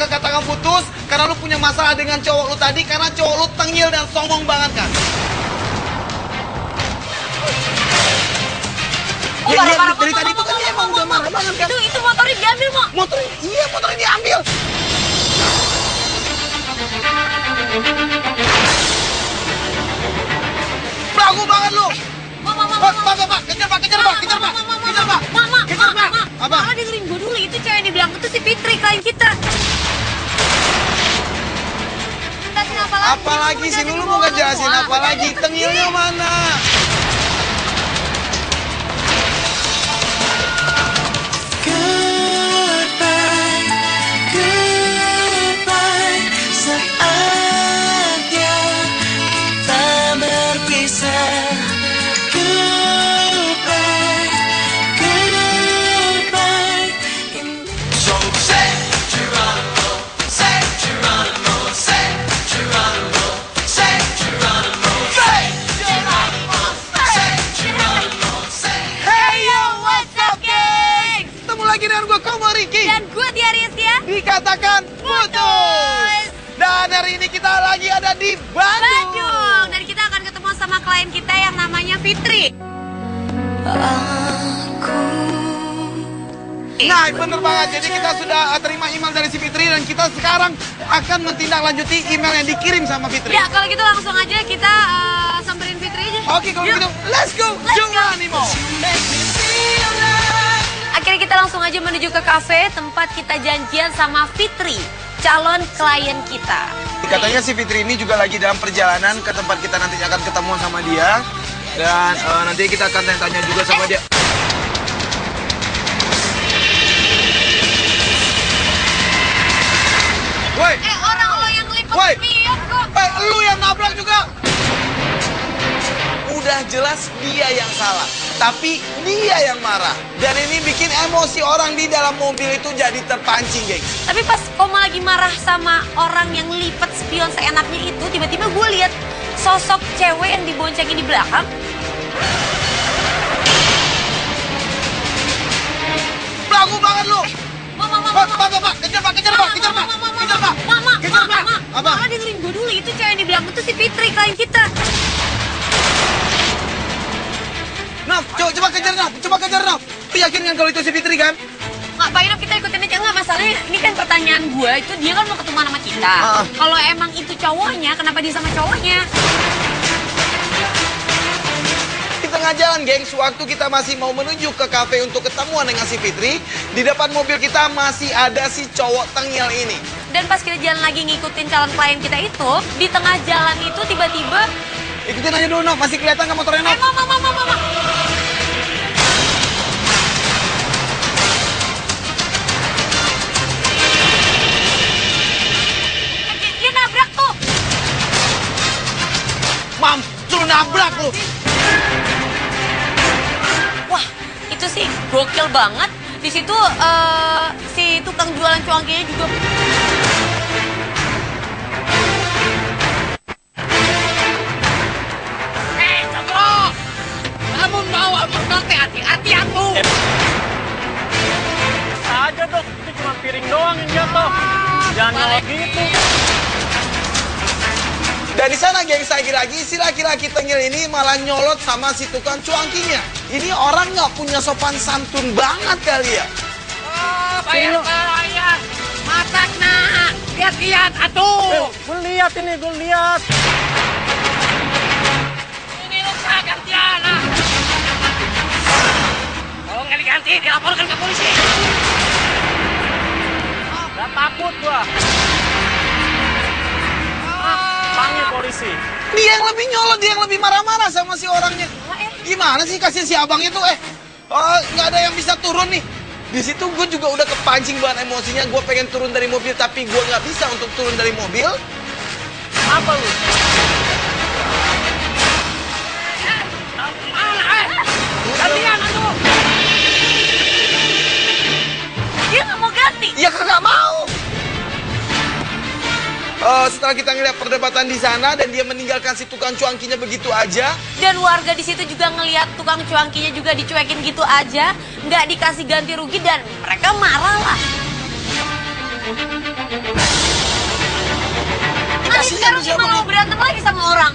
katakan putus karena lu punya masalah dengan cowok lu tadi karena cowok lu tengil dan sombong banget kan? Oh, Ya, marah-marah, dari tadi tuh kan dia emang udah marah banget kan? Itu motornya diambil, Mo. Motornya diambil. Belagu banget lu. Pak, kejar Pak. Apa? Malah dengerin gue dulu, itu cewek yang dibilang itu si Fitri, klien kita. Jelasin apa lagi? Apalagi sih lu mau ngejelasin apa lagi? Tengilnya mana? Goodbye, saatnya kita berpisah. Goodbye. So say Geronimo, say Geronimo, say Geronimo, say Geronimo, say Geronimo, say Geronimo, say. Hey yo, what's up, geng? Ketemu lagi dengan gue Komo Ricky. Dan gue Tiaris ya. Dikatakan putus. Dan hari ini kita lagi ada di Bandung. Bandung. Dan kita akan ketemu sama klien kita yang namanya Fitri. Nah, bener banget. Jadi kita sudah terima email dari si Fitri dan kita sekarang akan mentindaklanjuti email yang dikirim sama Fitri. Ya, kalau gitu langsung aja kita samperin Fitri aja. Oke, kalau Yuk. gitu, let's go, Geronimo. Akhirnya kita langsung aja menuju ke kafe tempat kita janjian sama Fitri, calon klien kita. Katanya si Fitri ini juga lagi dalam perjalanan ke tempat kita nanti akan ketemu sama dia. Dan nanti kita akan tanya-tanya juga sama dia. Woi, Orang lo yang ngelipet Woi. spion kok. lu yang nabrak juga. Udah jelas dia yang salah, tapi dia yang marah. Dan ini bikin emosi orang di dalam mobil itu jadi terpancing, geng. Tapi pas Koma lagi marah sama orang yang lipet spion seenaknya itu, tiba-tiba gue lihat sosok cewek yang diboncengin di belakang. Belagu banget lu. Mama, Pak, kejar Pak. Apa? Mama dengerin gue dulu, itu cewek yang dibilang itu si Fitri, klien kita. Naf, coba kejar Naf. Lu yakin kan kalau itu si Fitri kan? Ngapain kita ikutin aja? Nggak, masalahnya ini kan pertanyaan gue, itu dia kan mau ketemu sama kita. Kalau emang itu cowoknya, kenapa dia sama cowoknya? Di tengah jalan, geng, sewaktu kita masih mau menuju ke kafe untuk ketemuan dengan si Fitri, di depan mobil kita masih ada si cowok tengil ini. Dan pas kita jalan lagi ngikutin calon klien kita itu, di tengah jalan itu tiba-tiba... Ikutin aja dulu, Naf. Masih kelihatan nggak motornya, Naf? Mama. Dia nabrak tuh. Mam, suruh nabrak lu. Wah, itu sih gokil banget. Di situ si tukang jualan cuangkinya juga. Cokro, kamu bawa motor teh hati-hati atuh. Aja dok, itu cuma piring doang yang jatuh. Jangan nyolot gitu. Dan di sana, geng, lagi si laki-laki tengil ini malah nyolot sama si tukang cuangkinya. Ini orang nggak punya sopan santun banget kali ya. Oh, bayar. Matakna, lihat atuh. Gue lihat ini, gue lihat. Ini luka gantian. Kalau nggak diganti, dilaporkan ke polisi. Gak takut gua. Panggil polisi. Dia yang lebih nyolot, dia yang lebih marah-marah sama si orangnya. Gimana sih kasih si abang itu? Nggak ada yang bisa turun nih. Di situ gue juga udah kepancing banget emosinya. Gue pengen turun dari mobil, tapi gue nggak bisa untuk turun dari mobil. Apa lu? Gantian atuh. Dia nggak mau ganti. Ya kagak mau. Setelah kita ngeliat perdebatan di sana dan dia meninggalkan si tukang cuangkinya begitu aja. Dan warga di situ juga ngelihat tukang cuangkinya juga dicuekin gitu aja, nggak dikasih ganti rugi dan mereka marah lah. Nanti sekarang gimana mau berantem lagi sama orang?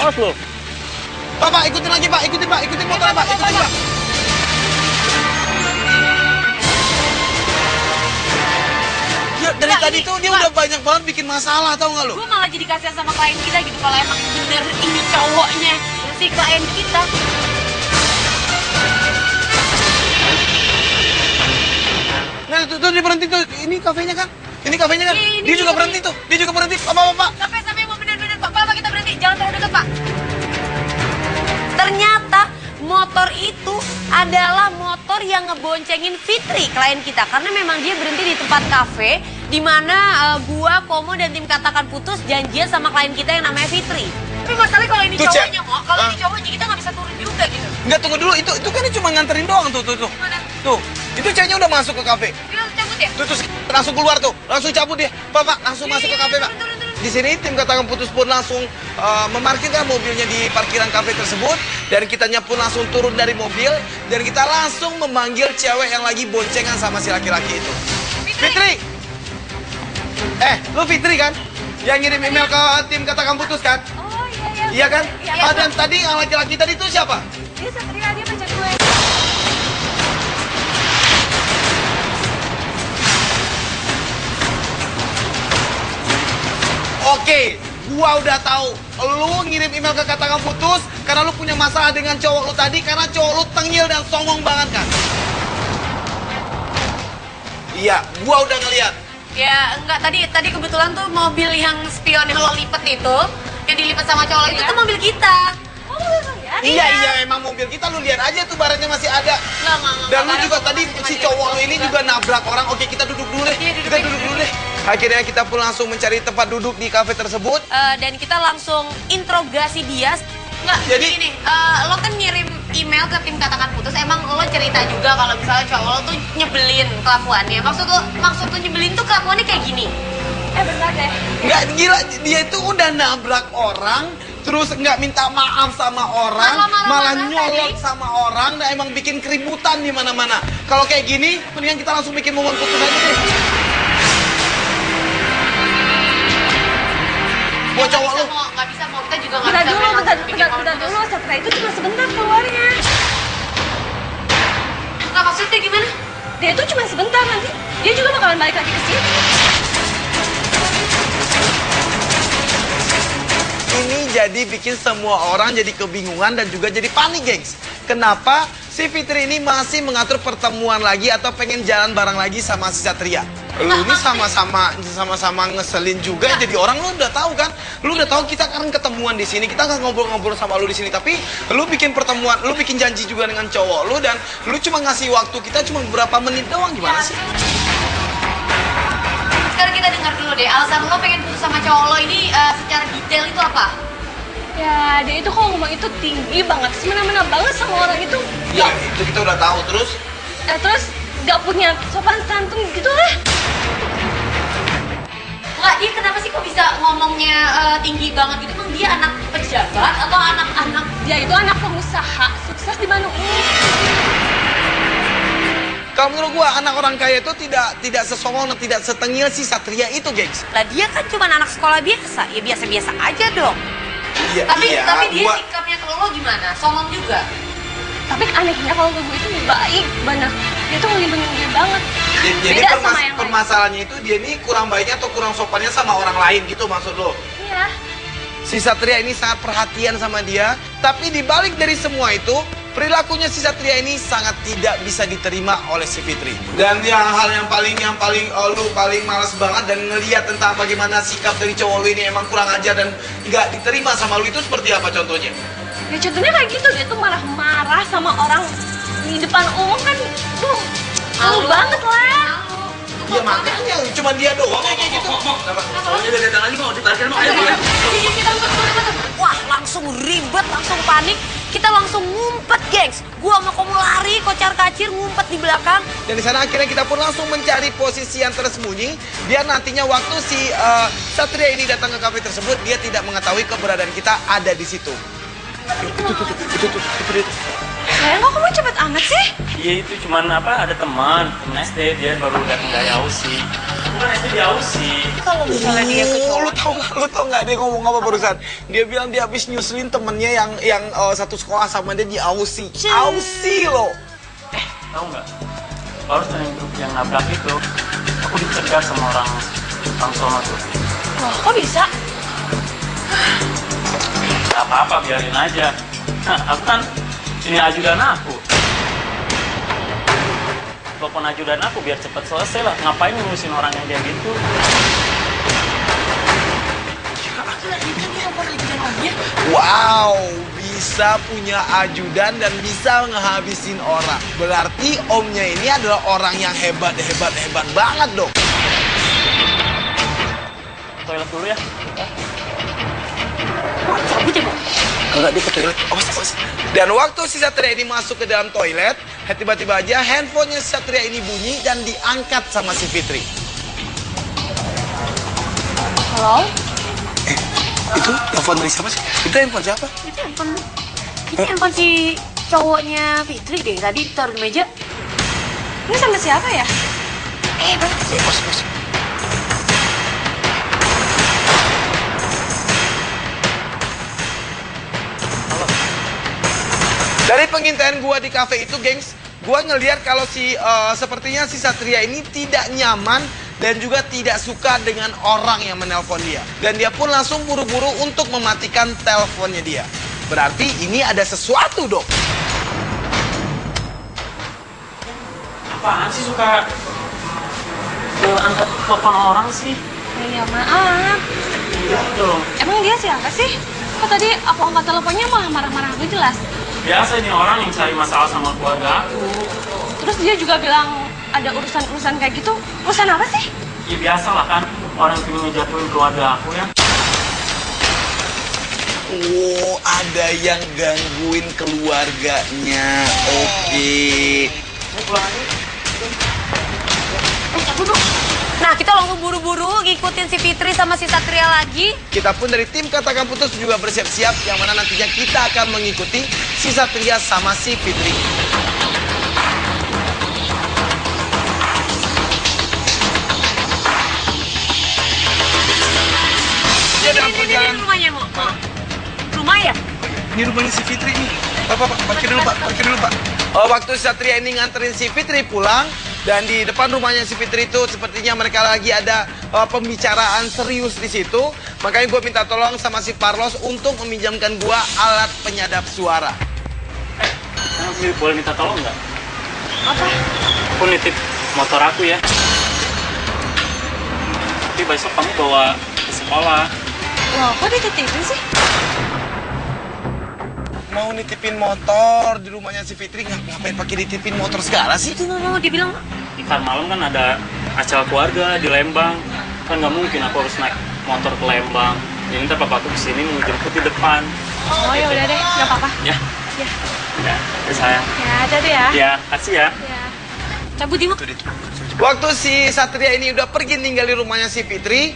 Awas lo. Pak, ikutin lagi Pak, ikutin motornya Pak, ikutin Pak. Ya, dari Nggak, tadi ini, tuh dia Pak. udah banyak banget bikin masalah, tau nggak lu? Gue malah jadi kasihan sama klien kita gitu kalau emang bener ini cowoknya si klien kita. Nah, tuh dia berhenti tuh. Ini kafenya kan? Ini kafenya kan? Iya, ini Dia juga dia, berhenti tuh. Dia juga berhenti. Pak. Sampai mau bener-bener Pak, kita berhenti. Jangan terlalu dekat Pak. Ternyata motor itu adalah motor yang ngeboncengin Fitri, klien kita. Karena memang dia berhenti di tempat kafe di mana gua, Komo, dan tim Katakan Putus janjian sama klien kita yang namanya Fitri. Tapi masalahnya kalau ini Tuh, Cek. cowoknya, Mo, kalau ini cowoknya kita nggak bisa turun juga gitu. Enggak, tunggu dulu. Itu kan dia cuma nganterin doang tuh. Gimana? Tuh. Itu ceweknya udah masuk ke kafe. Dia harus cabut ya? Tuh, terus langsung keluar tuh. Langsung cabut dia. Pak, langsung masuk ke kafe, Pak. turun. Di sini tim Katakan Putus pun langsung memarkirkan mobilnya di parkiran kafe tersebut. Dan kitanya pun langsung turun dari mobil. Dan kita langsung memanggil cewek yang lagi boncengan sama si laki-laki itu. Fitri! Lu Fitri kan? Yang ngirim email ke tim Katakan Putus kan? Oh iya. Iya kan? Iya. Dan tadi yang laki-laki tadi itu siapa? Dia Satria, dia pacar gue. Oke, gua udah tahu. Lu ngirim email ke Katakan Putus karena lu punya masalah dengan cowok lu tadi karena cowok lu tengil dan songong banget kan? Iya, gua udah ngeliat. Ya enggak, tadi kebetulan tuh mobil yang spion yang lo lipet itu, yang dilipat sama cowok itu tuh mobil kita. Oh, mobil kalian? Iya, emang mobil kita lu lihat aja tuh barangnya masih ada. Enggak. Dan lu juga tadi si cowok lu ini juga nabrak orang. Oke, kita duduk dulu deh. Iya, duduk Kita aja. duduk dulu deh. Akhirnya kita pun langsung mencari tempat duduk di kafe tersebut. Dan kita langsung interogasi dia. Enggak, jadi gini, lo kan ngirim email ke tim Katakan Putus, emang lo cerita juga kalau misalnya cowok lo tuh nyebelin kelakuannya. Maksud lo nyebelin tuh kelakuannya kayak gini. Benar deh. Nggak, gila, dia itu udah nabrak orang, terus nggak minta maaf sama orang, malah nyolot sama orang, dan emang bikin keributan di mana-mana. Kalau kayak gini, mendingan kita langsung bikin momen putus aja deh. Buat cowok lu. Nggak bisa, mau kita juga nggak Bentar bisa. dulu, main langsung bikin momen bentar putus. dulu. Setelah itu cuma sebentar keluarnya. Nggak, maksudnya gimana? Dia tuh cuma sebentar, nanti dia juga bakalan balik lagi ke sini. Ini jadi bikin semua orang jadi kebingungan dan juga jadi panik, gengs. Kenapa si Fitri ini masih mengatur pertemuan lagi atau pengen jalan bareng lagi sama si Satria? Lu ini sama-sama ngeselin juga. Jadi orang lu udah tahu kan? Lu udah tahu kita kan ketemuan di sini. Kita nggak ngobrol-ngobrol sama lu di sini, tapi lu bikin pertemuan, lu bikin janji juga dengan cowok lu dan lu cuma ngasih waktu kita cuma beberapa menit doang. Gimana sih? Sekarang kita dengar dulu deh, alasan lo pengen putus sama cowok lo ini secara detail itu apa? Ya, dia itu kalau ngomong itu tinggi banget, semena-mena banget sama orang itu. Ya, itu kita udah tahu. Terus Terus gak punya sopan santun gitu lah. Enggak, dia kenapa sih kok bisa ngomongnya tinggi banget gitu? Emang dia anak pejabat atau anak-anak? Dia itu anak pengusaha, sukses di Bandung ini. kalau menurut gua anak orang kaya itu tidak sesongong dan tidak setengil si Satria itu, gengs. Lah dia kan cuma anak sekolah biasa, ya biasa-biasa aja dong. Iya, Tapi dia gua- sikapnya ke lo gimana? Songong juga? Tapi anehnya kalau ke gue itu baik banget. Dia tuh ngelindungin gue banget. Jadi Beda sama yang lain. permasalahannya itu dia ini kurang baiknya atau kurang sopannya sama orang lain gitu maksud lo? Iya. Si Satria ini sangat perhatian sama dia, tapi dibalik dari semua itu, perilakunya si Satria ini sangat tidak bisa diterima oleh si Fitri. Dan hal yang paling lu paling malas banget dan ngelihat tentang bagaimana sikap dari cowok lu ini emang kurang ajar dan nggak diterima sama lu itu seperti apa contohnya? Ya contohnya kayak gitu, dia tuh malah marah sama orang di depan umum kan. Malu banget lah. Ya makanya cuma dia doang kayak gitu. Wah, langsung ribet, langsung panik. Kita langsung ngumpet, gengs. Gua sama Komo lari, kocar-kacir, ngumpet di belakang. Dan di sana akhirnya kita pun langsung mencari posisi yang tersembunyi biar nantinya waktu si Satria ini datang ke kafe tersebut dia tidak mengetahui keberadaan kita ada di situ. Itu. Sayang, kok kamu cepet amat sih? Iya itu cuman ada teman SD dia baru datang dari Aussie. Bukan itu di Aussie. Kalau misalnya dia ke Oh, cowok. lu tau nggak dia ngomong apa barusan? Dia bilang dia habis nyusulin temennya yang satu sekolah sama dia di Aussie. Aussie loh. Tahu nggak? Barusan yang nabrak itu, aku dicegat sama orang sono tuh. Loh, kok bisa? Gak apa-apa, biarin aja. Aku kan ini ajudan aku. Telepon ajudan aku biar cepet selesai lah. Ngapain ngurusin orang yang kayak gitu? Wow, bisa punya ajudan dan bisa ngehabisin orang. Berarti omnya ini adalah orang yang hebat banget dong. Toilet dulu ya. Cabut ya, Bu? Enggak, dia ke toilet. Awas. Dan waktu si Satria ini masuk ke dalam toilet, tiba-tiba aja handphonenya si Satria ini bunyi dan diangkat sama si Fitri. Halo? Itu telepon dari siapa sih? Itu handphone siapa? Ini handphone si cowoknya Fitri deh. Tadi taruh di meja. Ini sama siapa ya? Bang. Bos. Dari pengintaian gua di kafe itu, gengs, gua ngelihat kalau sepertinya si Satria ini tidak nyaman dan juga tidak suka dengan orang yang menelpon dia. Dan dia pun langsung buru-buru untuk mematikan teleponnya dia. Berarti ini ada sesuatu dong. Apaan sih suka angkat telepon orang sih? Ya maaf. Gitu. Emang dia siapa sih? Kok tadi aku angkat teleponnya malah marah-marah gak jelas. Biasa ini orang yang cari masalah sama keluarga aku. Terus dia juga bilang ada urusan-urusan kayak gitu. Urusan apa sih? Ya biasa lah kan, orang yang pengen ngejatuhin keluarga aku ya. Oh, ada yang gangguin keluarganya. Oke. Mau pulang aja. Nah, kita langsung buru-buru ngikutin si Fitri sama si Satria lagi. Kita pun dari tim Katakan Putus juga bersiap-siap yang mana nantinya kita akan mengikuti si Satria sama si Fitri. Ini rumahnya, Mo. Rumah ya? Ini rumahnya si Fitri nih. Pak, parkir dulu, Pak. Oh, waktu si Satria ini nganterin si Fitri pulang, dan di depan rumahnya si Fitri itu sepertinya mereka lagi ada pembicaraan serius di situ. Makanya gue minta tolong sama si Parlos untuk meminjamkan gue alat penyadap suara. Kamu boleh minta tolong nggak? Apa? Aku nitip motor aku ya. Tapi besok kamu bawa ke sekolah. Loh, kok dititipin sih? Mau nitipin motor di rumahnya si Fitri, ngapain pakai dititipin motor segala sih? Itu dia bilang Ntar malam kan ada acara keluarga di Lembang. Kan nggak mungkin aku harus naik motor ke Lembang. Jadi ntar papaku kesini mau jemput di depan. oh ya udah deh, nggak apa-apa. Ya. Ya. Ya, sayang. Ya, hati-hati ya. Ya, kasih ya. Ya. Cabut di Waktu si Satria ini udah pergi tinggal di rumahnya si Fitri,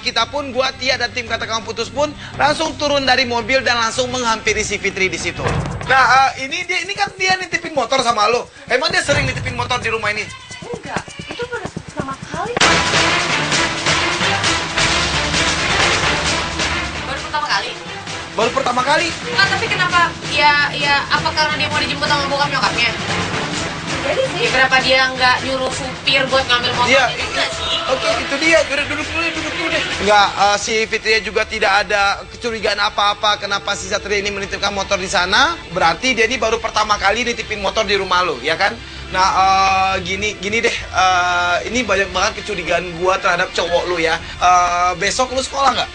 kita pun, gua, Tia, dan tim Katakan Putus pun langsung turun dari mobil dan langsung menghampiri si Fitri di situ. Nah, ini kan dia nitipin motor sama lo. Emang dia sering nitipin motor di rumah ini? Enggak, itu baru pertama kali. Baru pertama kali. Baru pertama kali. Enggak, tapi kenapa? Ya, apa karena dia mau dijemput sama bokap nyokapnya? Jadi sih. Ya kenapa dia nggak nyuruh supir buat ngambil motor? Iya, Enggak sih. oke, itu dia. Duduk dulu deh. Enggak, si Fitri juga tidak ada kecurigaan apa-apa kenapa si Satria ini menitipkan motor di sana. Berarti dia ini baru pertama kali nitipin motor di rumah lo, ya kan? Nah, gini deh. Ini banyak banget kecurigaan gua terhadap cowok lu ya. Besok lu sekolah nggak?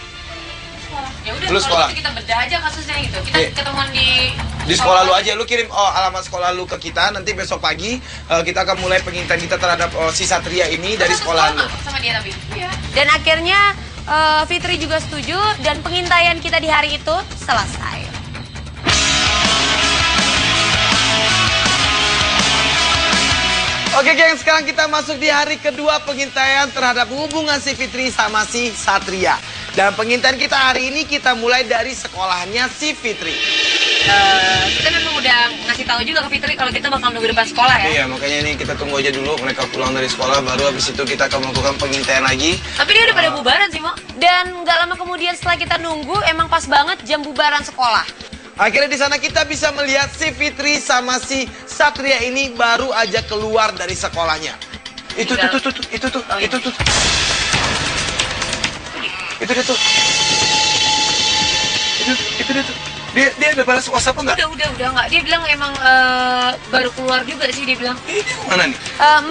Ya udah, Lu kalau sekolah? gitu kita bedah aja kasusnya gitu. Kita Iya. ketemuan Di sekolah lu aja, lu kirim alamat sekolah lu ke kita. Nanti besok pagi kita akan mulai pengintaian kita terhadap si Satria ini dari sekolah lu. sama dia tapi. Iya. Dan akhirnya Fitri juga setuju dan pengintaian kita di hari itu selesai. Oke geng, sekarang kita masuk di hari kedua pengintaian terhadap hubungan si Fitri sama si Satria. Dan pengintaian kita hari ini kita mulai dari sekolahnya si Fitri. kita memang udah ngasih tahu juga ke Fitri kalau kita bakal nunggu depan sekolah ya. Iya, makanya ini kita tunggu aja dulu mereka pulang dari sekolah, baru habis itu kita akan melakukan pengintaian lagi. Tapi dia udah pada bubaran sih, Mo. Dan nggak lama kemudian setelah kita nunggu, emang pas banget jam bubaran sekolah. Akhirnya di sana kita bisa melihat si Fitri sama si Satria ini baru aja keluar dari sekolahnya. Itu tuh. Itu dia tuh. Itu dia tuh. Dia udah balas WhatsApp enggak? Udah nggak. Dia bilang emang baru keluar juga sih, dia bilang. Ini mana nih?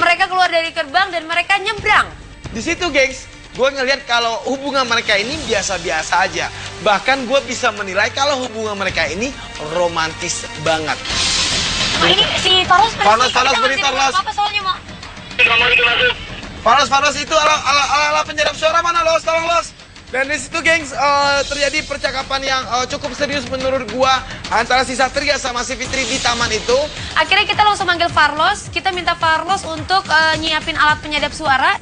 Mereka keluar dari gerbang dan mereka nyebrang. Di situ, gengs, gue ngeliat kalau hubungan mereka ini biasa-biasa aja. Bahkan gue bisa menilai kalau hubungan mereka ini romantis banget. Oh, ini si Faros Faros, bentar, Los. apa soalnya, Mo? Faros itu ala penyadap suara mana, Los? Tolong, Los. Dan di situ, gengs, terjadi percakapan yang cukup serius menurut gua antara si Satria sama si Fitri di taman itu. Akhirnya kita langsung manggil Farlos. Kita minta Farlos untuk nyiapin alat penyadap suara.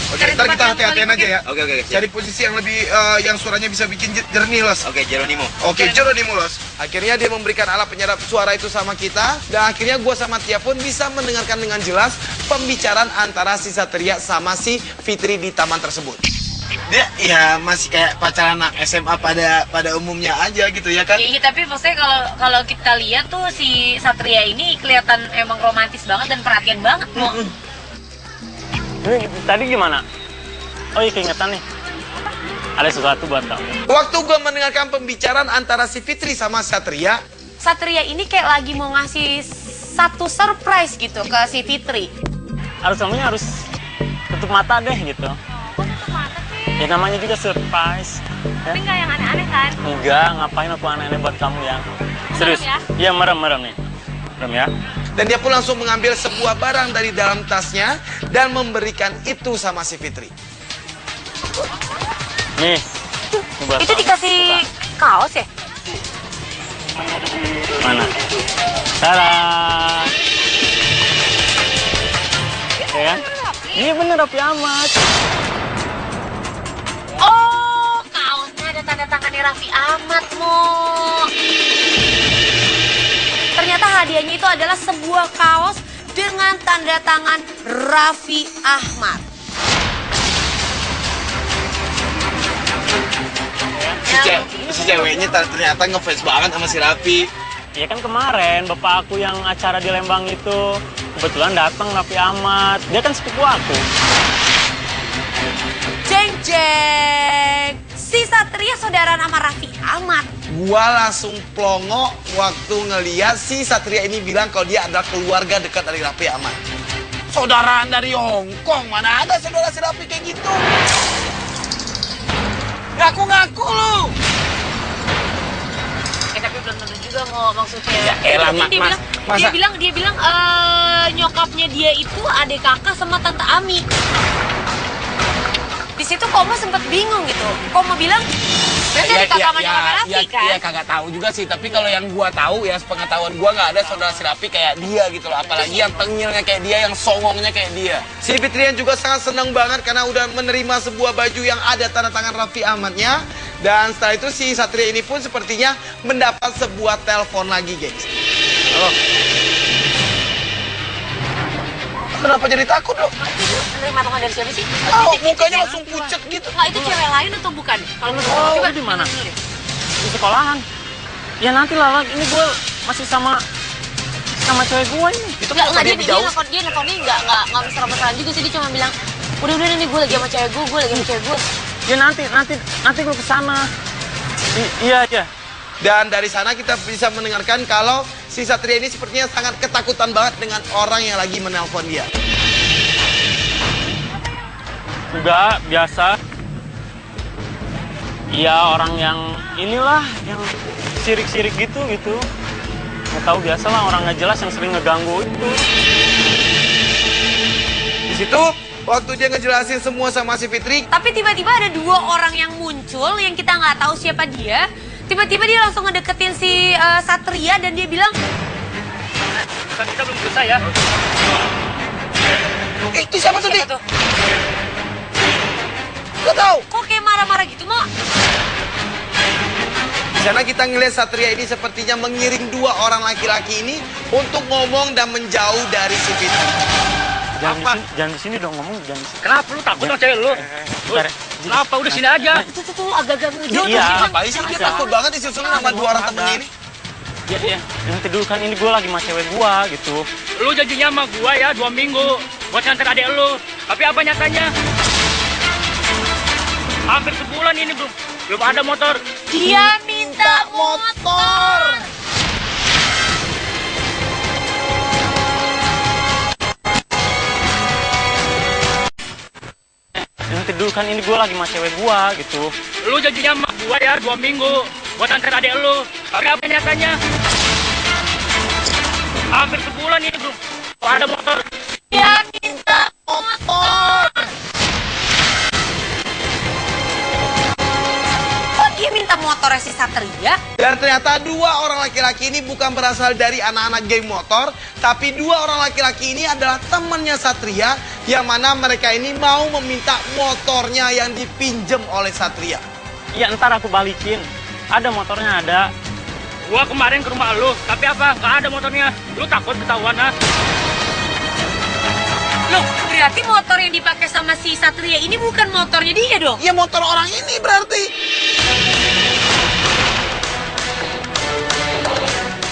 Oke, Cari ntar tempat kita yang hati-hatian paling aja ya. Oke. Cari posisi yang lebih, yang suaranya bisa bikin jernih, Los. Oke, Jeronimo. Oke, Jeronimo, Los. Akhirnya dia memberikan alat penyadap suara itu sama kita. Dan akhirnya gua sama Tia pun bisa mendengarkan dengan jelas pembicaraan antara si Satria sama si Fitri di taman tersebut. Dia ya masih kayak pacaran anak SMA pada umumnya aja gitu ya kan? Iya, tapi maksudnya kalau kita lihat tuh si Satria ini kelihatan emang romantis banget dan perhatian banget, Mo. Ini tadi gimana? Oh iya, keingetan nih. Ada sesuatu buat kamu. Waktu gua mendengarkan pembicaraan antara si Fitri sama Satria, Satria ini kayak lagi mau ngasih satu surprise gitu ke si Fitri. Kamunya harus tutup mata deh gitu. Ya namanya juga surprise. Tapi nggak yang aneh-aneh kan? Enggak, ngapain aku aneh-aneh buat kamu ya? Serius? ya? Iya, merem nih. Merem ya. dan dia pun langsung mengambil sebuah barang dari dalam tasnya dan memberikan itu sama si Fitri. Nih. Buat Itu kamu. dikasih kaos ya? Mana? Tada. Ya kan? Ini bener rapi amat. Oh, kaosnya ada tanda tangannya Raffi Ahmad, Mo. Ternyata hadiahnya itu adalah sebuah kaos dengan tanda tangan Raffi Ahmad. Si ceweknya ternyata ngefans banget sama si Raffi. Ya kan kemarin bapak aku yang acara di Lembang itu kebetulan datang Raffi Ahmad. Dia kan sepupu aku. Jeng jeng, si Satria saudara nama Raffi Ahmad. Gua langsung plongo waktu ngeliat si Satria ini bilang kalau dia adalah keluarga dekat dari Raffi Ahmad. Saudaraan dari Hongkong, mana ada saudara si Raffi kayak gitu? Ngaku-ngaku lu. Tapi belum tentu juga mau maksudnya. Ya elah, dia bilang nyokapnya dia itu adik kakak sama tante Ami. Di situ Komo sempet bingung gitu. Komo bilang itu adik kakak sama nyokapnya Raffi kan? Iya kagak tahu juga sih, tapi kalau yang gua tahu ya sepengetahuan gua nggak ada saudara si Raffi kayak dia gitu loh, apalagi yang tengilnya kayak dia, yang songongnya kayak dia. Si Fitrian juga sangat senang banget karena udah menerima sebuah baju yang ada tanda tangan Raffi Ahmadnya. Dan setelah itu si Satria ini pun sepertinya mendapat sebuah telepon lagi, guys. Halo. Kenapa jadi takut dong? Menerima telepon dari siapa sih? Oh, mukanya langsung pucet gitu. Nggak, itu cewek lain atau bukan? Kalau menurut Oh, coba di mana? dulu deh. Di sekolahan. Ya nanti lah, ini gue masih sama cewek gue ini. Itu Nggak, kenapa dia jauh? nelfonnya nggak mesra-mesraan juga sih, dia cuma bilang udah nih gue lagi sama cewek gue lagi sama cewek gue. Ya nanti gue kesana. Iya. Dan dari sana kita bisa mendengarkan kalau si Satria ini sepertinya sangat ketakutan banget dengan orang yang lagi menelpon dia. Enggak, biasa. Iya, orang yang inilah, yang sirik-sirik gitu. Nggak tahu, biasa lah orang nggak jelas yang sering ngeganggu itu. Di situ waktu dia ngejelasin semua sama si Fitri, Tapi tiba-tiba ada dua orang yang muncul yang kita nggak tahu siapa dia. Tiba-tiba dia langsung ngedeketin si Satria dan dia bilang, Kita belum selesai ya. itu siapa tuh, Dik? siapa tuh? Gak tahu. Kok kayak marah-marah gitu, Mo? sana kita ngeliat Satria ini sepertinya mengiring dua orang laki-laki ini untuk ngomong dan menjauh dari si Fitri. Jangan di sini dong ngomong, jangan di sini. Kenapa lu takut sama cewek lu? Bentar. Kenapa? Udah sini aja. Tuh, agak-agak ngejauh. Iya. Ngapain sih dia takut banget disusul sama dua orang temennya ini? Ya, nanti dulu kan ini gue lagi sama cewek gue gitu. Lu janjinya sama gua ya 2 minggu buat nganter adek lu. Tapi apa nyatanya? Hampir sebulan ini belum ada motor. Dia minta motor. Nanti dulu kan ini gue lagi sama cewek gue gitu. Lu janjinya sama gua ya 2 minggu buat nganter adek lu. Tapi apa nyatanya? Hampir sebulan ini belum ada motor. Dia minta motor. Kok dia minta motornya si Satria? Dan ternyata dua orang laki-laki ini bukan berasal dari anak-anak geng motor, tapi dua orang laki-laki ini adalah temannya Satria, yang mana mereka ini mau meminta motornya yang dipinjam oleh Satria. Ya ntar aku balikin. Ada motornya ada. Gua kemarin ke rumah lu, tapi apa? Nggak ada motornya. Lu takut ketahuan ah? Loh, berarti motor yang dipakai sama si Satria ini bukan motornya dia dong? Ya motor orang ini berarti.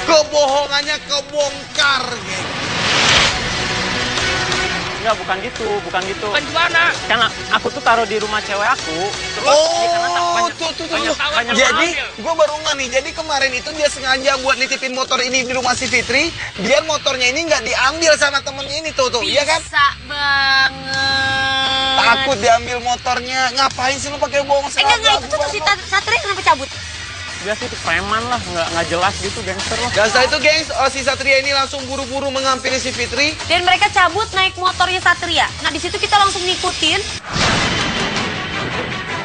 Kebohongannya kebongkar, geng. Enggak, bukan gitu. Bukan gimana? Karena aku tuh taruh di rumah cewek aku. Terus ya karena tuh. banyak Jadi, ambil. gue baru nggak nih. Jadi kemarin itu dia sengaja buat nitipin motor ini di rumah si Fitri, biar motornya ini nggak diambil sama temennya ini tuh, iya kan? Bisa banget. Takut diambil motornya. Ngapain sih lu pakai bohong segala? Enggak, itu tuh si Satria kenapa cabut? biasa itu preman lah, nggak jelas gitu, gangster lah. Dan setelah itu, gengs, si Satria ini langsung buru-buru menghampiri si Fitri. Dan mereka cabut naik motornya Satria. Nah, di situ kita langsung ngikutin.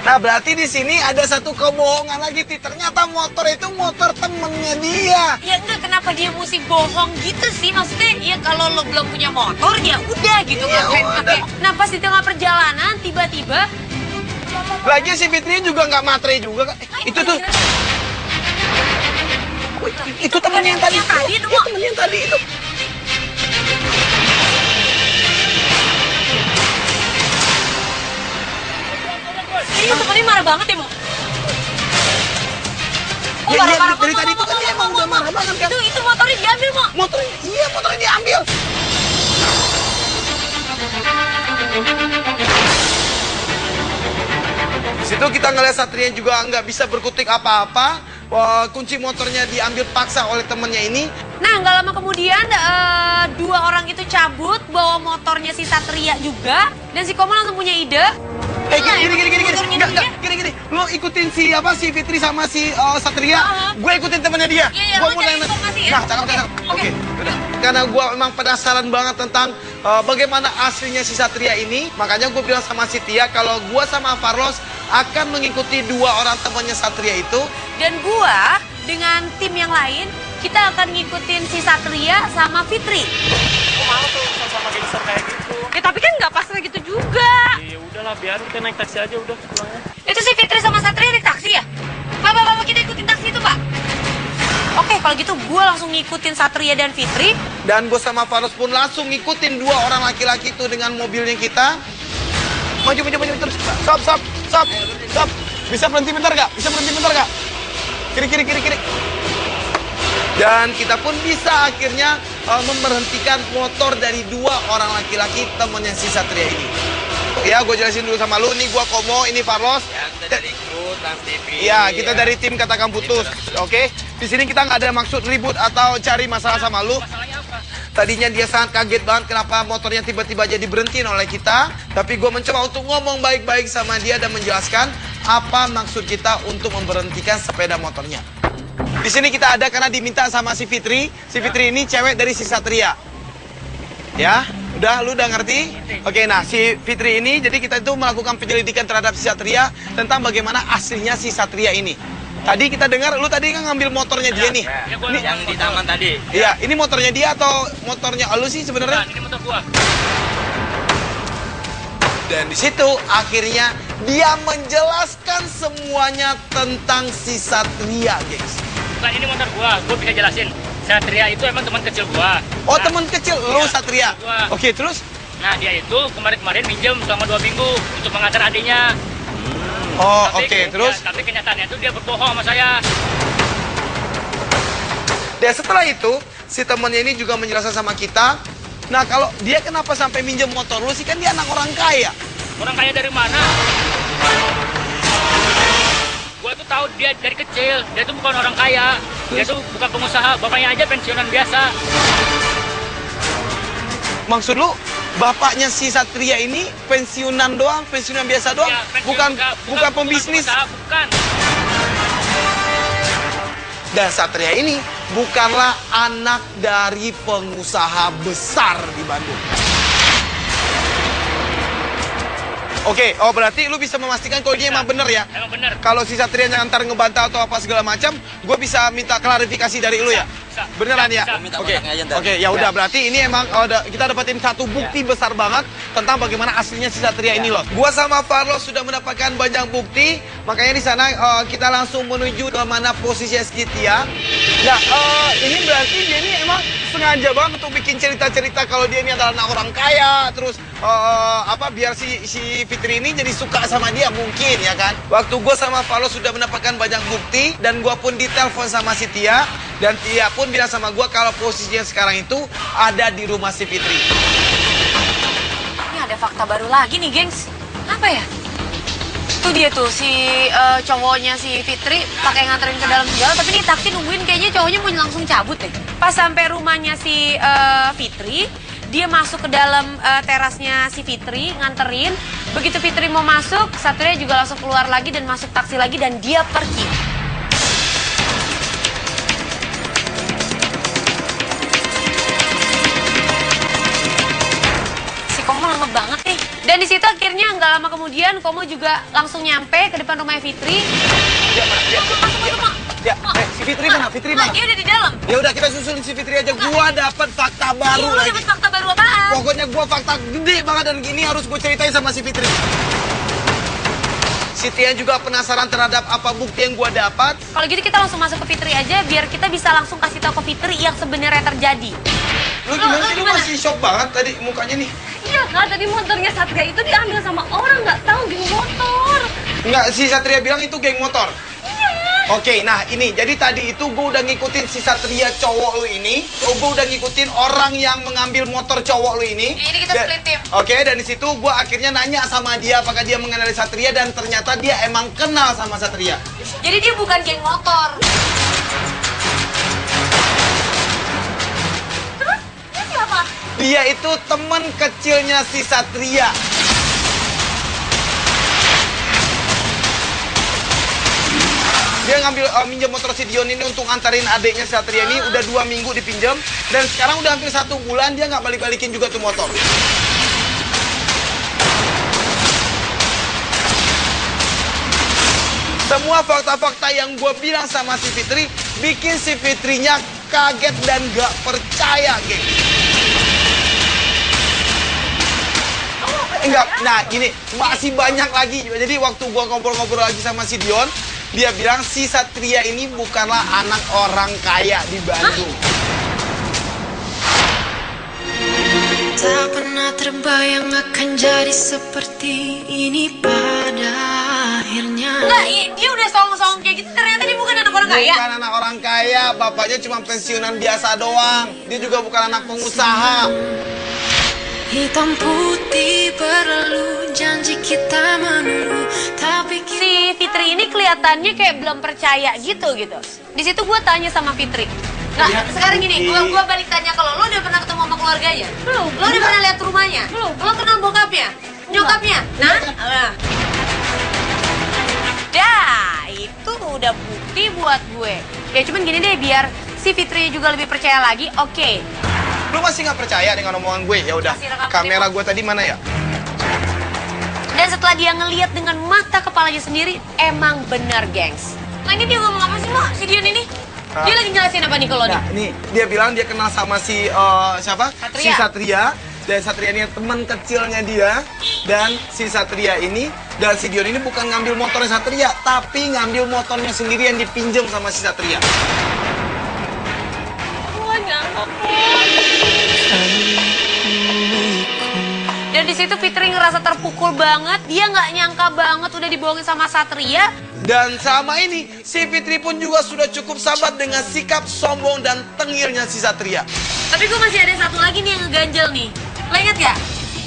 Nah, berarti di sini ada satu kebohongan lagi, Ti. Ternyata motor itu motor temennya dia. Ya enggak, kenapa dia mesti bohong gitu sih? Maksudnya, ya kalau lo belum punya motor, ya udah gitu. Ya Ngapain udah. pakai? Nah, pas di tengah perjalanan, tiba-tiba... Lagi si Fitri juga nggak matre juga, kan? Itu tuh. Itu temennya yang tadi. Yang tadi itu, Itu Mo. temennya yang tadi itu. Ini temennya marah banget ya, Mo? Oh, Ya, marah-marah dari Mo, tadi Mo, itu kan Mo, dia Mo, emang Mo, udah Mo. marah banget kan. Itu motornya diambil, Mo. Motornya diambil. Di situ kita ngeliat Satria juga nggak bisa berkutik apa-apa. Wah, kunci motornya diambil paksa oleh temennya ini. Nah, nggak lama kemudian dua orang itu cabut bawa motornya si Satria juga, dan si Koma langsung punya ide. Gini. Motornya Enggak, dia. gini. Lo ikutin si Fitri sama si Satria. Gue ikutin temennya dia. Iya, Gua lo mau cari nanya- informasi ya? Nah, cakep. Oke. Udah. Karena gue emang penasaran banget tentang bagaimana aslinya si Satria ini. Makanya gue bilang sama si Tia kalau gue sama Farlos akan mengikuti dua orang temannya Satria itu. Dan gua dengan tim yang lain, kita akan ngikutin si Satria sama Fitri. Aku malu tuh sama gangster kayak gitu. Ya tapi kan nggak pas kayak gitu juga. Ya udahlah, biar kita naik taksi aja udah pulangnya. Itu si Fitri sama Satria di taksi ya? Bapak, kita ikutin taksi itu, Pak. Oke, kalau gitu gua langsung ngikutin Satria dan Fitri. Dan gue sama Farlos pun langsung ngikutin dua orang laki-laki itu dengan mobilnya kita. Maju terus. Stop. Bisa berhenti bentar gak? Kiri. Dan kita pun bisa akhirnya memberhentikan motor dari dua orang laki-laki temennya si Satria ini. Ya, gue jelasin dulu sama lu. Ini gue Komo, ini Farlos. Ya, kita dari kru Trans TV. Iya, kita dari tim Katakan Putus. Oke? Di sini kita nggak ada maksud ribut atau cari masalah sama lu. Tadinya dia sangat kaget banget kenapa motornya tiba-tiba jadi berhentiin oleh kita. Tapi gue mencoba untuk ngomong baik-baik sama dia dan menjelaskan apa maksud kita untuk memberhentikan sepeda motornya. Di sini kita ada karena diminta sama si Fitri. Si Fitri ini cewek dari si Satria. Ya, lu udah ngerti? Oke, nah si Fitri ini, jadi kita itu melakukan penyelidikan terhadap si Satria tentang bagaimana aslinya si Satria ini. Tadi kita dengar, lu tadi kan ngambil motornya dia nih. Yang di taman tadi. Iya, ini motornya dia atau motornya lu sih sebenarnya? Ini motor gua. Dan di situ akhirnya Dia menjelaskan semuanya tentang si Satria, gengs. Bukan ini motor gua bisa jelasin. Satria itu emang teman kecil gua. Oh, Nah, teman kecil lu iya, Satria. gua. Oke, terus? Nah, dia itu kemarin-kemarin minjem selama 2 minggu untuk mengantar adiknya. Oh, Tapi oke, terus? Tapi kenyataannya itu dia berbohong sama saya. Dan setelah itu, si temennya ini juga menjelaskan sama kita. Nah, kalau dia kenapa sampai minjem motor lu sih? Kan dia anak orang kaya. Orang kaya dari mana? Gua tuh tahu dia dari kecil. Dia tuh bukan orang kaya. Dia tuh bukan pengusaha. Bapaknya aja pensiunan biasa. Maksud lu, bapaknya si Satria ini pensiunan doang, pensiunan biasa doang? Ya, pensiun bukan bukan pembisnis? pengusaha, bukan. Dan Satria ini bukanlah anak dari pengusaha besar di Bandung. Oke, oh berarti lu bisa memastikan kalau dia emang bener ya? Emang bener. Kalau si Satria ngantar ngebantah atau apa segala macam, gue bisa minta klarifikasi dari lu ya? Bisa. Beneran ya? Bisa. Minta Oke, kontaknya aja ntar. oke, ya udah berarti ini emang kita dapetin satu bukti besar banget tentang bagaimana aslinya si Satria ini loh. Gua sama Farlo sudah mendapatkan banyak bukti, makanya di sana kita langsung menuju ke mana posisi Tia. Nah, ini berarti dia ini emang sengaja banget untuk bikin cerita-cerita kalau dia ini adalah anak orang kaya, terus biar si Fitri ini jadi suka sama dia mungkin ya kan. Waktu gue sama Farlo sudah mendapatkan banyak bukti dan gue pun ditelepon sama si Tia dan Tia pun bilang sama gue kalau posisinya sekarang itu ada di rumah si Fitri. Ini ada fakta baru lagi nih, gengs. Apa ya? Tuh dia tuh, si cowoknya si Fitri pakai nganterin ke dalam segala, tapi nih taksi nungguin kayaknya cowoknya mau langsung cabut deh. Pas sampai rumahnya si Fitri, dia masuk ke dalam terasnya si Fitri, nganterin. Begitu Fitri mau masuk, Satria juga langsung keluar lagi dan masuk taksi lagi dan dia pergi. Si Komo lama banget nih. Dan di situ akhirnya nggak lama kemudian Komo juga langsung nyampe ke depan rumahnya Fitri. Ya, si Fitri mana? Fitri mana? Dia udah di dalam. Ya udah kita susulin si Fitri aja. Gua dapat fakta baru Iya, lu lagi. dapat fakta baru apaan? Pokoknya gua fakta gede banget dan gini harus gue ceritain sama si Fitri. Si Tia juga penasaran terhadap apa bukti yang gua dapat. Kalau gitu kita langsung masuk ke Fitri aja biar kita bisa langsung kasih tahu ke Fitri yang sebenarnya terjadi. Lu gimana Lu sih? Lu gimana? masih shock banget tadi mukanya nih. Iya kak, tadi motornya Satria itu diambil sama orang nggak tahu geng motor. Enggak, si Satria bilang itu geng motor. Oke, nah ini, jadi tadi itu gue udah ngikutin si Satria cowok lu ini. Gue udah ngikutin orang yang mengambil motor cowok lu ini. Jadi kita split tim. Oke, dan di situ gue akhirnya nanya sama dia apakah dia mengenali Satria dan ternyata dia emang kenal sama Satria. Jadi dia bukan geng motor. Terus dia siapa? Dia itu teman kecilnya si Satria. Dia ngambil minjem motor si Dion ini untuk antarin adiknya si Satria ini udah 2 minggu dipinjam dan sekarang udah hampir 1 bulan dia nggak balik-balikin juga tuh motor. Semua fakta-fakta yang gue bilang sama si Fitri bikin si Fitrinya kaget dan gak percaya, geng. Enggak, nah ini masih banyak lagi. Jadi waktu gua ngobrol-ngobrol lagi sama si Dion, dia bilang si Satria ini bukanlah anak orang kaya di Bandung. Tak pernah terbayang akan jadi seperti ini pada akhirnya. Enggak, dia udah song-song kayak gitu ternyata dia bukan anak orang kaya. Bukan anak orang kaya, bapaknya cuma pensiunan biasa doang. Dia juga bukan anak pengusaha. Hitam putih berlalu, janji kita menunggu, tapi Si Fitri ini kelihatannya kayak belum percaya gitu. Di situ gue tanya sama Fitri. Nah, sekarang gini, gua balik tanya kalau lo udah pernah ketemu sama keluarganya? Belum. Lo udah pernah lihat rumahnya? Belum. Lo kenal bokapnya? Nyokapnya? Nah, dah, itu udah bukti buat gue. Ya cuman gini deh, biar si Fitri juga lebih percaya lagi. Oke. Lu masih nggak percaya dengan omongan gue? Ya udah. Masih rekam Kamera video. gue tadi mana ya? Dan setelah dia ngeliat dengan mata kepalanya sendiri, emang benar, gengs. Nah ini dia ngomong apa sih, Mo? Si Dion ini? Dia lagi jelasin apa nih kalau Nah, nih? ini dia bilang dia kenal sama si siapa? Satria. Si Satria Dan Satria ini teman kecilnya dia. Dan si Satria ini dan si Dion ini bukan ngambil motornya Satria, tapi ngambil motornya sendiri yang dipinjam sama si Satria. Gua nyangka. Dan di situ Fitri ngerasa terpukul banget. Dia nggak nyangka banget udah dibohongin sama Satria. Dan sama ini, si Fitri pun juga sudah cukup sabar dengan sikap sombong dan tengilnya si Satria. Tapi gue masih ada satu lagi nih yang ngeganjel nih. Lo inget gak?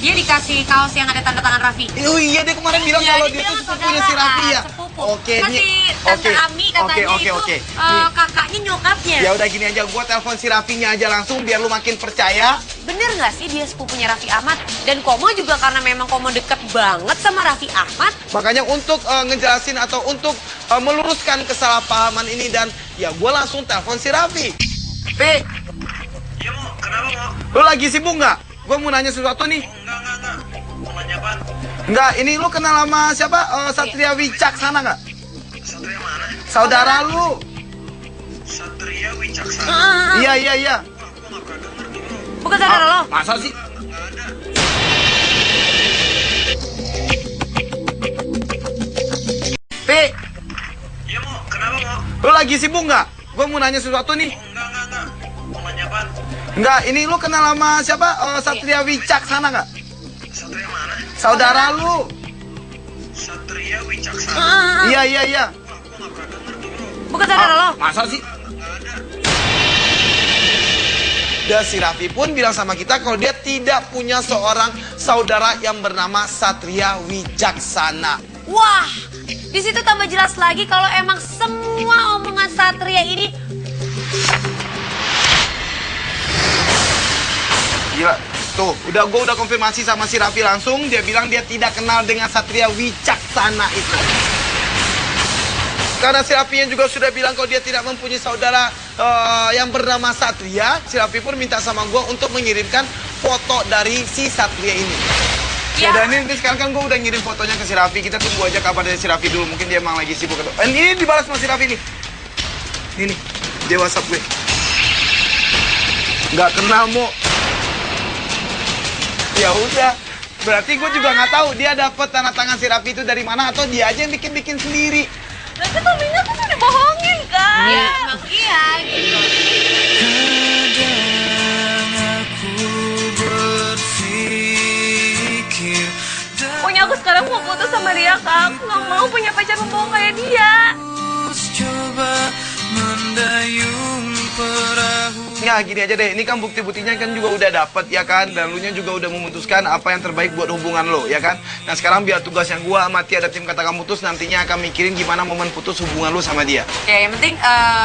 Dia dikasih kaos yang ada tanda tangan Raffi. Oh iya, dia kemarin bilang Iya, kalau dia dia tuh bilang sepupunya si Raffi ya. sepupu. Oke, Masih Tante Ami katanya oke. kakaknya nyokapnya. Ya udah gini aja, gua telepon si Raffinya aja langsung biar lu makin percaya. Bener nggak sih dia sepupunya Raffi Ahmad? Dan Komo juga karena memang Komo deket banget sama Raffi Ahmad. Makanya untuk ngejelasin atau untuk meluruskan kesalahpahaman ini dan ya gua langsung telepon si Raffi. Pi. Iya mau, kenapa mau? Lu lagi sibuk nggak? Gua mau nanya sesuatu nih. Enggak. Mau nanya apaan? Enggak, ini lu kenal sama siapa? Satria Wicaksana nggak? Satria mana? Saudara lu. Satria Wicaksana. Iya. Wah, gua nggak pernah denger nih bro. Bukan saudara lo? Masa sih? Nggak ada. Pi. Iya mau, kenapa mau? Lu lagi sibuk nggak? Gua mau nanya sesuatu nih. Enggak. Mau nanya apaan? Enggak, ini lu kenal sama siapa? Satria Wicaksana nggak? Satria mana? Saudara lu. Satria Wicaksana. Iya. Wah, gua nggak pernah denger nih bro. Bukan saudara lo? Masa sih? Nggak ada. Dan si Raffi pun bilang sama kita kalau dia tidak punya seorang saudara yang bernama Satria Wicaksana. Wah, di situ tambah jelas lagi kalau emang semua omongan Satria ini Gila, tuh gue udah konfirmasi sama si Raffi langsung. Dia bilang dia tidak kenal dengan Satria Wicaksana itu. Karena si Raffi juga sudah bilang kalau dia tidak mempunyai saudara yang bernama Satria, si Raffi pun minta sama gue untuk mengirimkan foto dari si Satria ini. Ya udah, ini sekarang kan gue udah ngirim fotonya ke si Raffi. Kita tunggu aja kabar dari si Raffi dulu. Mungkin dia emang lagi sibuk. Ini dibalas sama si Raffi nih. Ini dia WhatsApp gue. Nggak kenal Mo. Ya udah. Berarti gue juga nggak tahu dia dapat tanda tangan si Raffi itu dari mana atau dia aja yang bikin sendiri. Nanti Tominya tuh udah dibohongin kan? ya emang iya gitu. Pokoknya aku sekarang mau putus sama dia, Kak. Aku nggak mau punya pacar pembohong kayak dia. Ya gini aja deh, ini kan bukti-buktinya kan juga udah dapet ya kan. Dan lu nya juga udah memutuskan apa yang terbaik buat hubungan lo ya kan. Nah sekarang biar tugas yang gua sama Tia ada tim Katakan Putus nantinya akan mikirin gimana momen putus hubungan lu sama dia. Ya yang penting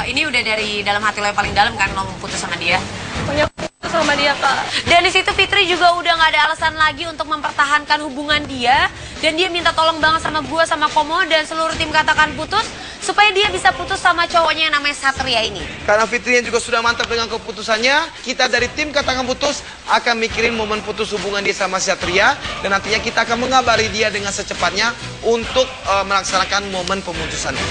ini udah dari dalam hati lo yang paling dalam kan lo mau putus sama dia. Pokoknya aku putus sama dia, Kak. Dan di situ Fitri juga udah nggak ada alasan lagi untuk mempertahankan hubungan dia. Dan dia minta tolong banget sama gua, sama Komo dan seluruh tim Katakan Putus supaya dia bisa putus sama cowoknya yang namanya Satria ini. Karena Fitri yang juga sudah mantap dengan keputusannya, kita dari tim Katakan Putus akan mikirin momen putus hubungan dia sama Satria dan nantinya kita akan mengabari dia dengan secepatnya untuk melaksanakan momen pemutusannya.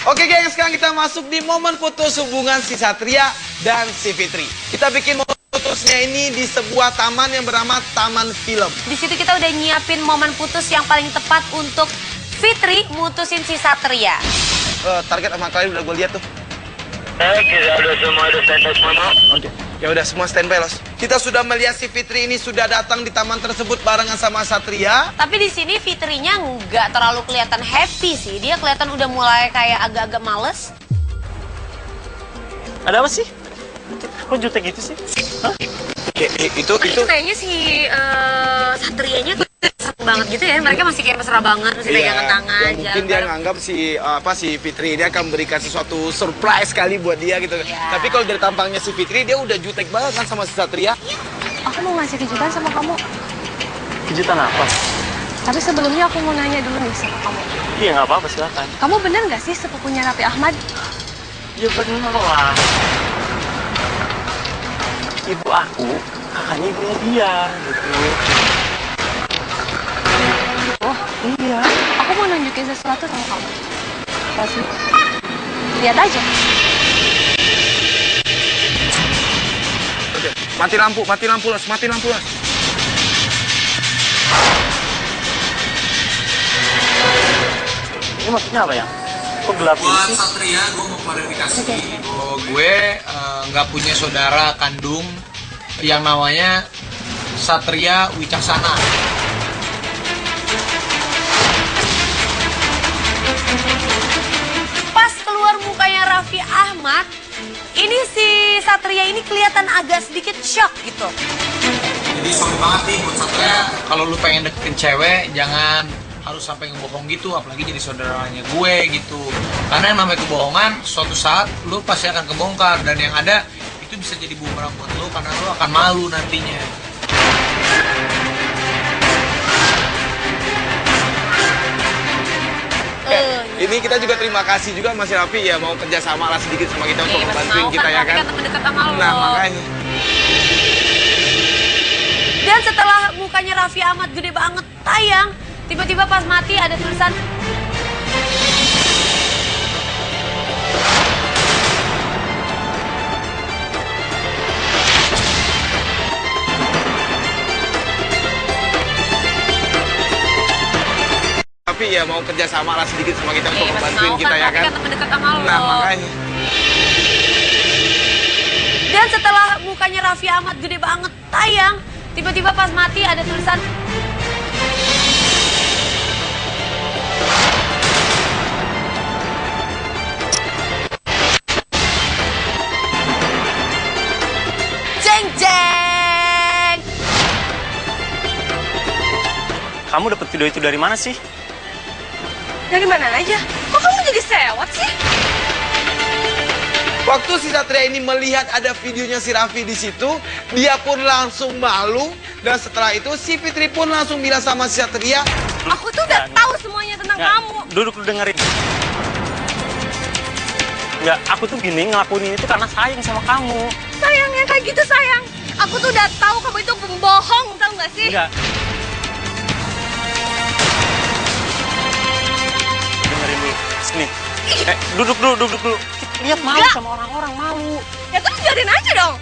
Oke geng, sekarang kita masuk di momen putus hubungan si Satria dan si Fitri. Kita bikin momen putusnya ini di sebuah taman yang bernama Taman Film. Di situ kita udah nyiapin momen putus yang paling tepat untuk Fitri mutusin si Satria. Target sama kalian udah gue lihat tuh. Oke, udah semua ada standby semua. Oke. Ya udah semua standby los. Kita sudah melihat si Fitri ini sudah datang di taman tersebut barengan sama Satria. Tapi di sini Fitrinya nggak terlalu kelihatan happy sih. Dia kelihatan udah mulai kayak agak-agak males. Ada apa sih? Kok jutek gitu sih? Hah? Itu Kayaknya si Satrianya seneng banget gitu ya. Mereka masih kayak mesra banget, masih pegangan tangan. ya mungkin dia nganggap si Fitri ini akan memberikan sesuatu surprise kali buat dia gitu. Tapi kalau dari tampangnya si Fitri dia udah jutek banget kan sama si Satria. Aku mau ngasih kejutan sama kamu. Kejutan apa? Tapi sebelumnya aku mau nanya dulu nih sama kamu. Iya nggak apa-apa silakan. Kamu bener nggak sih sepupunya Raffi Ahmad? Ya bener lah. Ibu aku, kakaknya ibunya dia gitu. Oh iya. Aku mau nunjukin sesuatu sama kamu. Apa sih? Lihat aja. Oke, mati lampu Las, mati lampu Las. Ini maksudnya apa ya? Kok gelap ini sih? Satria, gue mau klarifikasi bahwa gue nggak punya saudara kandung yang namanya Satria Wicaksana. Pas keluar mukanya Raffi Ahmad, ini si Satria ini kelihatan agak sedikit shock gitu. Jadi sorry banget nih buat Satria, kalau lu pengen deketin cewek jangan harus sampai ngebohong gitu, apalagi jadi saudaranya gue gitu. Karena yang namanya kebohongan suatu saat lu pasti akan kebongkar, dan yang ada itu bisa jadi bumerang buat lu karena lu akan malu nantinya. Ini kita juga terima kasih juga Mas Raffi ya mau kerja sama lah sedikit sama kita untuk membantuin kita ya kan. Dekat sama lo. Nah makanya. Dan setelah mukanya Raffi Ahmad gede banget tayang, tiba-tiba pas mati ada tulisan Raffi ya mau kerja sama lah sedikit sama kita untuk membantuin kita ya kan. Dekat sama lo. Nah makanya. Dan setelah mukanya Raffi Ahmad gede banget tayang, tiba-tiba pas mati ada tulisan jeng jeng. Kamu dapat video itu dari mana sih? Dari mana aja? Kok kamu jadi sewot sih? Waktu si Satria ini melihat ada videonya si Raffi di situ, dia pun langsung malu. Dan setelah itu si Fitri pun langsung bilang sama si Satria, Aku tuh udah tahu semuanya tentang kamu. Duduk lu dengerin. Nggak, aku tuh gini ngelakuin itu karena sayang sama kamu. Sayang yang kayak gitu sayang. Aku tuh udah tahu kamu itu pembohong, tahu nggak sih? Enggak. Dengerin dulu. Sini. Duduk dulu. Lihat malu Nggak. sama orang-orang, malu. Ya terus biarin aja dong.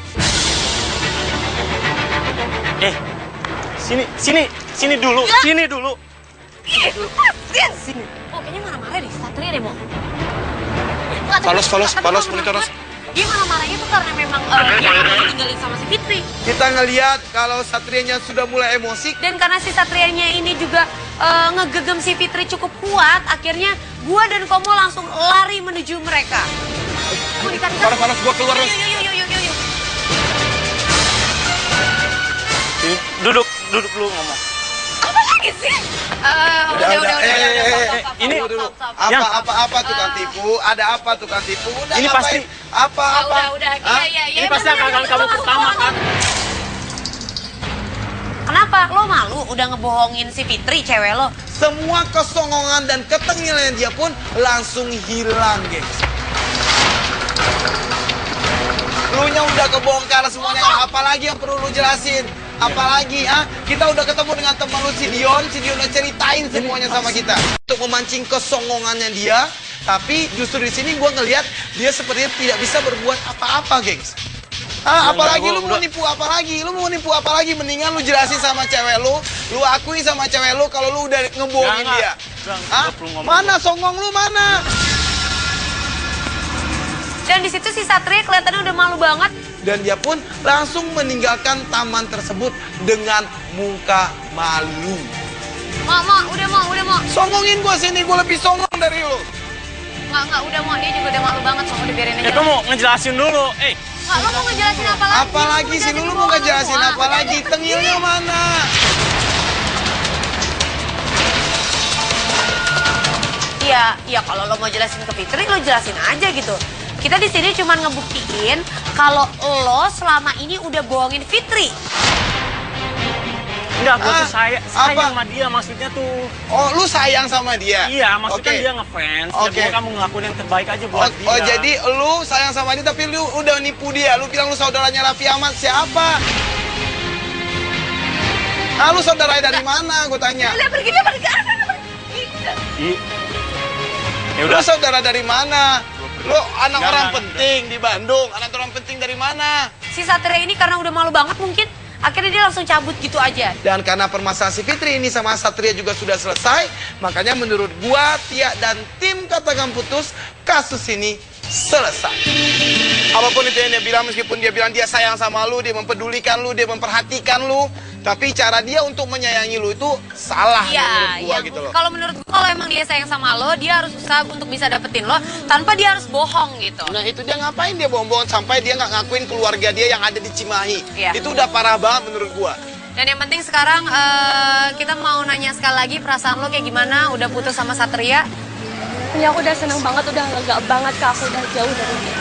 Sini dulu, Nggak. sini dulu. Ih, lepasin. Sini. Oh kayaknya marah-marah deh si Satria deh, Mo. Palos, monitoros. Dia marah-marahnya tuh karena memang dia mau tinggalin sama si Fitri. Kita ngelihat kalau Satrianya sudah mulai emosi. Dan karena si Satrianya ini juga ngegegem si Fitri cukup kuat, akhirnya gua dan Komo langsung lari menuju mereka. Mau dikatakan? Palos, gua keluar. Yuk. Sini, duduk dulu ngomong. Apa lagi sih? Udah. Ini dulu. Yang. Apa tukang tipu? Ada apa tukang tipu? Udah Ini ngapain? pasti. Apa? Udah. Hah? Iya. Ini pasti akal kamu pertama kan? Kenapa? Lo malu udah ngebohongin si Fitri, cewek lo? Semua kesongongan dan ketengilan dia pun langsung hilang, gengs. Lu nya udah kebongkar semuanya, apalagi yang perlu lu jelasin? Apalagi, kita udah ketemu dengan teman lu si Dion udah ceritain semuanya sama kita. Untuk memancing kesongongannya dia, tapi justru di sini gua ngelihat dia sepertinya tidak bisa berbuat apa-apa, gengs. Apalagi lu mau nipu apa lagi? Mendingan lu jelasin sama cewek lu akui sama cewek lu kalau lu udah ngebohongin dia. Mana songong lu mana? Dan di situ si Satria kelihatannya udah malu banget. Dan dia pun langsung meninggalkan taman tersebut dengan muka malu. Udah mau. Songongin gua sini, gua lebih songong dari lu. Nggak, udah mau. Dia juga udah malu banget, so udah biarin aja. Ya kamu ngejelasin dulu. Nggak, lo mau ngejelasin apa lagi? Apalagi sih lu mau ngejelasin apa lagi? Tengilnya mana? Iya, kalau lo mau jelasin ke Fitri, lo jelasin aja gitu. Kita di sini cuma ngebuktiin kalau lo selama ini udah bohongin Fitri. Enggak, gue tuh sayang apa? sama dia maksudnya tuh. Oh, lu sayang sama dia? Iya, maksudnya Oke. dia ngefans. Oke. Ya, kamu ngelakuin yang terbaik aja buat dia. Oh, jadi lu sayang sama dia tapi lu udah nipu dia. Lu bilang lu saudaranya Raffi Ahmad, siapa? Lu saudaranya dari mana? Gue tanya. Udah pergi. Ya Lu udah. saudara dari mana? Gue pergi Lo anak Enggak, orang enggak, penting di Bandung. Anak orang penting dari mana? Si Satria ini karena udah malu banget mungkin, akhirnya dia langsung cabut gitu aja. Dan karena permasalahan si Fitri ini sama Satria juga sudah selesai, makanya menurut gua, Tia dan tim Katakan Putus, kasus ini selesai. Apapun itu yang dia bilang, meskipun dia bilang dia sayang sama lu, dia mempedulikan lu, dia memperhatikan lu, tapi cara dia untuk menyayangi lu itu salah menurut gua gitu loh. Kalau menurut gua, kalau emang dia sayang sama lo, dia harus usaha untuk bisa dapetin lo tanpa dia harus bohong gitu. Nah itu dia ngapain dia bohong-bohong sampai dia nggak ngakuin keluarga dia yang ada di Cimahi. Iya. Itu udah parah banget menurut gua. Dan yang penting sekarang kita mau nanya sekali lagi perasaan lo kayak gimana, udah putus sama Satria. Ya aku udah seneng banget, udah lega banget Kak, aku udah jauh dari dia.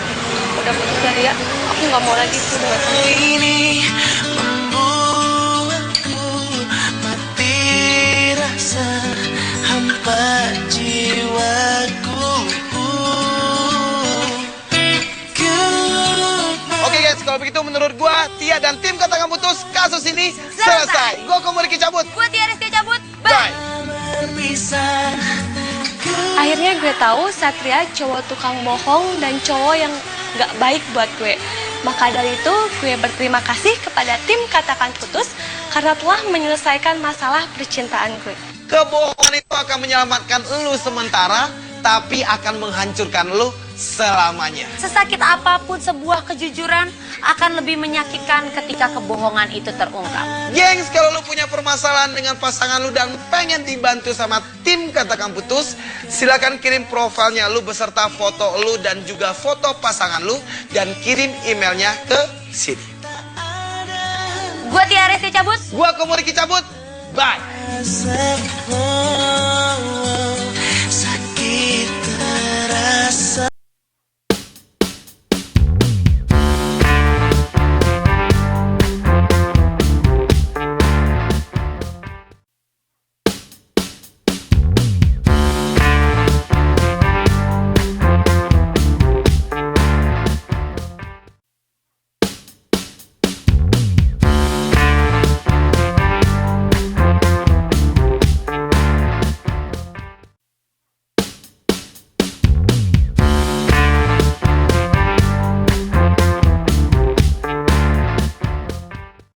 Udah putus dari dia, aku nggak mau lagi tuh dengan Ini membuatku mati rasa, hampa jiwaku. Oke guys, kalau begitu menurut gua, Tia dan tim Katakan Putus, kasus ini selesai. Gua Komoriki cabut. Gue Tia Rizky cabut. Bye. Akhirnya gue tahu Satria cowok tukang bohong dan cowok yang gak baik buat gue. Maka dari itu gue berterima kasih kepada tim Katakan Putus karena telah menyelesaikan masalah percintaan gue. Kebohongan itu akan menyelamatkan lu sementara, tapi akan menghancurkan lu selamanya. Sesakit apapun sebuah kejujuran akan lebih menyakitkan ketika kebohongan itu terungkap. Gengs, kalau lu punya permasalahan dengan pasangan lu dan pengen dibantu sama tim Katakan Putus, silakan kirim profilnya lu beserta foto lu dan juga foto pasangan lu dan kirim emailnya ke sini. Gue Tia Rizky cabut. Gua Komoriki cabut. Bye.